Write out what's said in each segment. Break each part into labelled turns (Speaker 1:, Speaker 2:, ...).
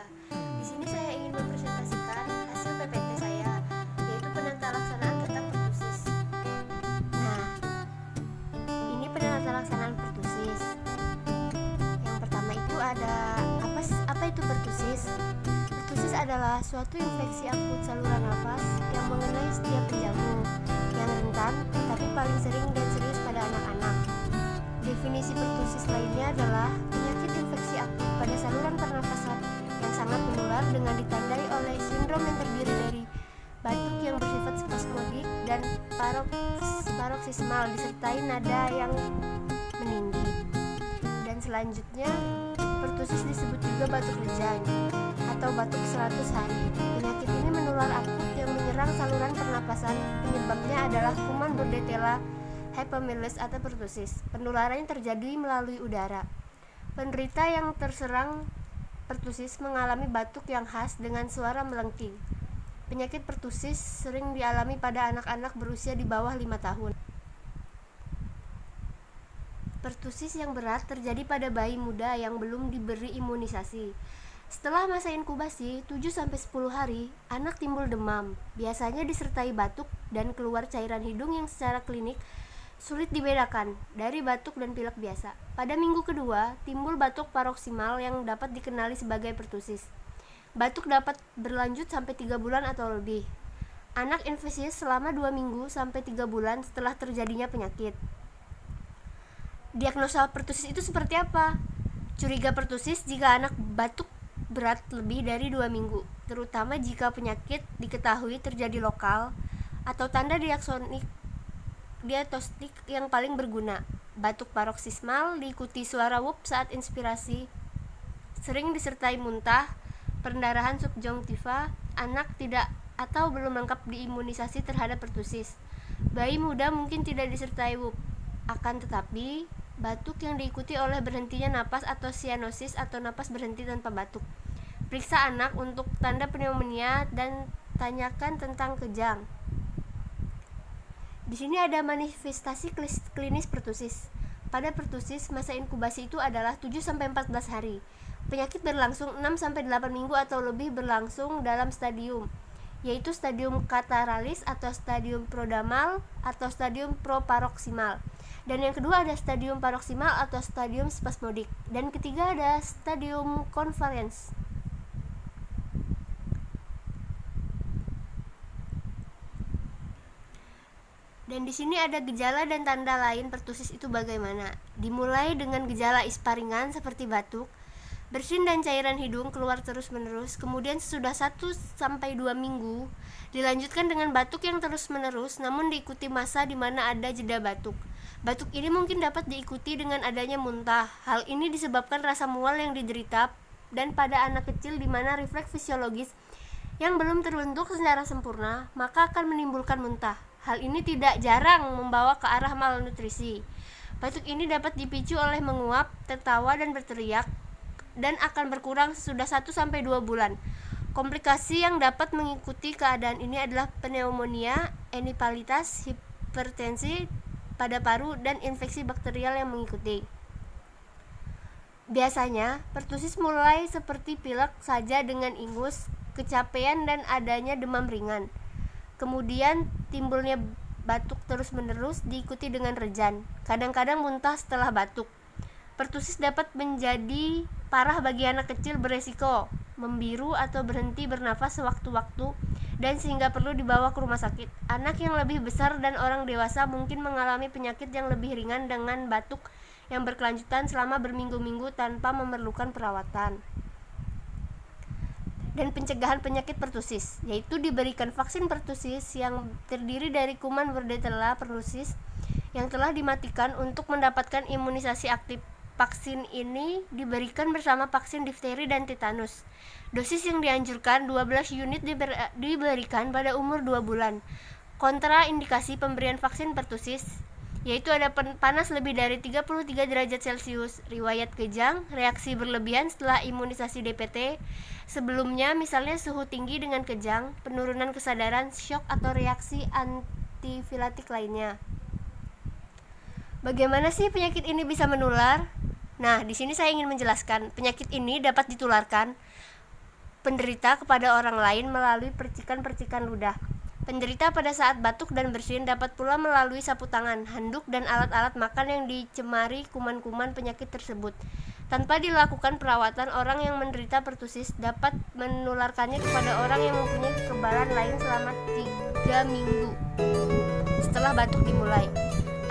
Speaker 1: Eka. Di sini saya ingin mempresentasikan hasil PPT saya, yaitu penata laksanaan tentang pertusis. Nah, ini penata laksanaan pertusis. Yang pertama itu ada apa itu pertusis? Pertusis adalah suatu infeksi akut saluran nafas yang mengenai setiap penjamu, yang rentan tetapi paling sering dan serius pada anak-anak. Definisi pertusis lainnya adalah penyakit infeksi akut pada saluran pernafasan yang sangat menular dengan ditandai oleh sindrom yang terdiri dari batuk yang bersifat spasmodik dan paroksismal disertai nada yang meninggi. Dan selanjutnya, pertusis disebut juga batuk lejang atau batuk 100 hari. Penyakit ini menular akut yang menyerang saluran pernapasan. Penyebabnya adalah kuman Bordetella hypomyles atau pertusis. Penularannya terjadi melalui udara. Penderita yang terserang pertusis mengalami batuk yang khas dengan suara melengking. Penyakit pertusis sering dialami pada anak-anak berusia di bawah 5 tahun. Pertusis yang berat terjadi pada bayi muda yang belum diberi imunisasi. Setelah masa inkubasi 7-10 hari, anak timbul demam, biasanya disertai batuk dan keluar cairan hidung yang secara klinik sulit dibedakan dari batuk dan pilek biasa. Pada minggu kedua, timbul batuk paroksimal yang dapat dikenali sebagai pertusis. Batuk dapat berlanjut sampai 3 bulan atau lebih. Anak infeksius selama 2 minggu sampai 3 bulan setelah terjadinya penyakit. Diagnosa pertusis itu seperti apa? Curiga pertusis jika anak batuk berat lebih dari 2 minggu, terutama jika penyakit diketahui terjadi lokal atau tanda diagnostik yang paling berguna. Batuk paroksismal diikuti suara whoop saat inspirasi, sering disertai muntah, pendarahan subjonktiva, anak tidak atau belum lengkap diimunisasi terhadap pertusis. Bayi muda mungkin tidak disertai whoop, akan tetapi batuk yang diikuti oleh berhentinya napas atau sianosis atau napas berhenti tanpa batuk. Periksa anak untuk tanda pneumonia dan tanyakan tentang kejang. Di sini ada manifestasi klinis pertusis. Pada pertusis, masa inkubasi itu adalah 7-14 hari. Penyakit berlangsung 6-8 minggu atau lebih berlangsung dalam stadium, yaitu stadium kataralis atau stadium prodromal atau stadium proparoksimal. Dan yang kedua ada stadium paroksimal atau stadium spasmodik. Dan ketiga ada stadium konvalesens. Dan di sini ada gejala dan tanda lain pertusis itu bagaimana. Dimulai dengan gejala ispa ringan seperti batuk, bersin dan cairan hidung keluar terus-menerus. Kemudian sesudah 1-2 minggu dilanjutkan dengan batuk yang terus-menerus, namun diikuti masa di mana ada jeda batuk. Batuk ini mungkin dapat diikuti dengan adanya muntah. Hal ini disebabkan rasa mual yang diderita dan pada anak kecil di mana refleks fisiologis yang belum terbentuk secara sempurna, maka akan menimbulkan muntah. Hal ini tidak jarang membawa ke arah malnutrisi. Batuk ini dapat dipicu oleh menguap, tertawa dan berteriak dan akan berkurang sesudah 1-2 bulan. Komplikasi yang dapat mengikuti keadaan ini adalah pneumonia, enipalitas, hipertensi pada paru dan infeksi bakterial yang mengikuti. Biasanya, pertusis mulai seperti pilek saja dengan ingus, kecapean dan adanya demam ringan. Kemudian timbulnya batuk terus-menerus diikuti dengan rejan, kadang-kadang muntah setelah batuk. Pertusis dapat menjadi parah bagi anak kecil beresiko membiru atau berhenti bernafas sewaktu-waktu dan sehingga perlu dibawa ke rumah sakit. Anak yang lebih besar dan orang dewasa mungkin mengalami penyakit yang lebih ringan dengan batuk yang berkelanjutan selama berminggu-minggu tanpa memerlukan perawatan. Dan pencegahan penyakit pertusis, yaitu diberikan vaksin pertusis yang terdiri dari kuman Bordetella pertussis yang telah dimatikan untuk mendapatkan imunisasi aktif. Vaksin ini diberikan bersama vaksin difteri dan tetanus. Dosis yang dianjurkan 12 unit diberikan pada umur 2 bulan. Kontraindikasi pemberian vaksin pertusis yaitu ada panas lebih dari 33 derajat Celcius, riwayat kejang, reaksi berlebihan setelah imunisasi DPT sebelumnya, misalnya suhu tinggi dengan kejang, penurunan kesadaran, shock atau reaksi antifilatik lainnya. Bagaimana sih penyakit ini bisa menular? Nah, di sini saya ingin menjelaskan, penyakit ini dapat ditularkan penderita kepada orang lain melalui percikan-percikan ludah. Penderita pada saat batuk dan bersin dapat pula melalui sapu tangan, handuk, dan alat-alat makan yang dicemari kuman-kuman penyakit tersebut. Tanpa dilakukan perawatan, orang yang menderita pertusis dapat menularkannya kepada orang yang mempunyai kekebalan lain selama 3 minggu setelah batuk dimulai.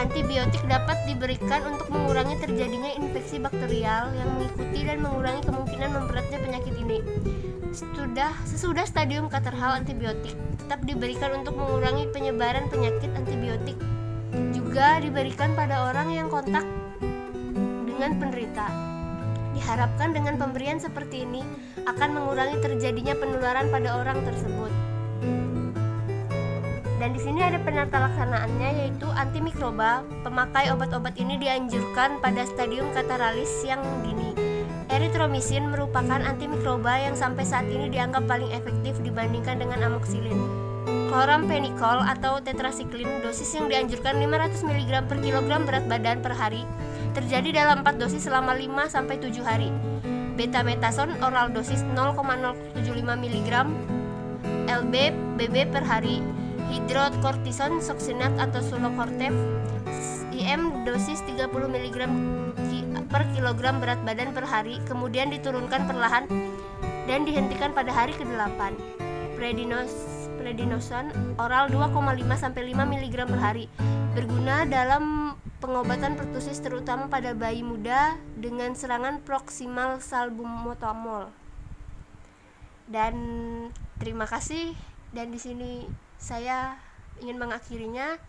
Speaker 1: Antibiotik dapat diberikan untuk mengurangi terjadinya infeksi bakterial yang mengikuti dan mengurangi kemungkinan memberatnya penyakit ini. Sesudah stadium Caterhall, antibiotik tetap diberikan untuk mengurangi penyebaran penyakit. Antibiotik juga diberikan pada orang yang kontak dengan penderita. Diharapkan dengan pemberian seperti ini akan mengurangi terjadinya penularan pada orang tersebut. Dan di sini ada penata laksanaannya, yaitu antimikroba. Pemakai obat-obat ini dianjurkan pada stadium kataralis yang dini. Erythromycin merupakan antimikroba yang sampai saat ini dianggap paling efektif dibandingkan dengan amoxicillin. Chloramphenicol atau tetrasiklin, dosis yang dianjurkan 500 mg per kilogram berat badan per hari, terjadi dalam 4 dosis selama 5-7 hari. Betamethasone oral dosis 0,075 mg LB/BB per hari. Hidrokortison suksinat atau sulocortef IM dosis 30 mg per kilogram berat badan per hari, kemudian diturunkan perlahan dan dihentikan pada hari ke-8. Prednisone oral 2,5-5 mg per hari, berguna dalam pengobatan pertusis terutama pada bayi muda dengan serangan proksimal salbutamol. Dan terima kasih, dan di sini saya ingin mengakhirinya.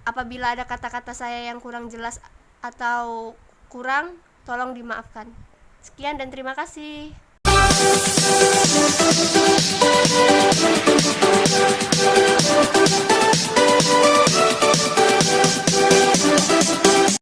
Speaker 1: Apabila ada kata-kata saya yang kurang jelas atau kurang, tolong dimaafkan. Sekian dan terima kasih.